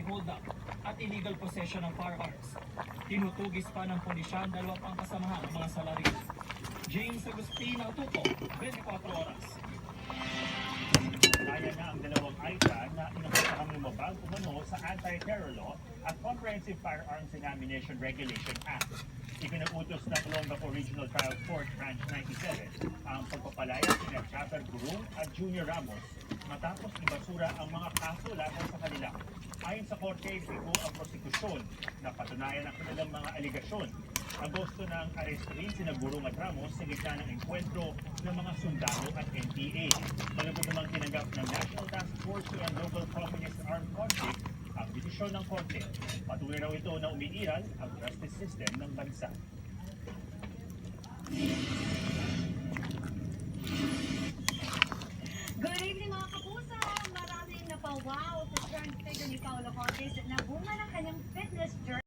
hold-up at illegal possession ng firearms. Tinutugis pa ng pulisyan 2 pang kasamahan ng mga salarin. James Agustin, ang tuto, 24 oras. Kaya na ang 2 Utan na inakusahang lumabag umano sa Anti-Terror Law at Comprehensive Firearms and Ammunition Regulation Act. Ipinag-utos ng Olongapo Regional Trial Court Branch 97 ang pagpapalaya sina Chapter Gurung at Junior Ramos matapos ibasura ang mga kaso laban sa kanila. Ayon sa korte, bigo ang prosekusyon na patunayan ang kanilang mga aligasyon. Agosto na ang arresto rin sina Gurung at Ramos sa gitna ng enkwentro ng mga sundalo at NPA. Malugod namang tinanggap ng National Task Force on Local Communist Armed Conflict ang desisyon ng korte. Patuloy raw ito na umiiral ang justice system ng bansa. Good evening mga kapuso! Maraming napawaw sa strength figure ni Paolo Cortez na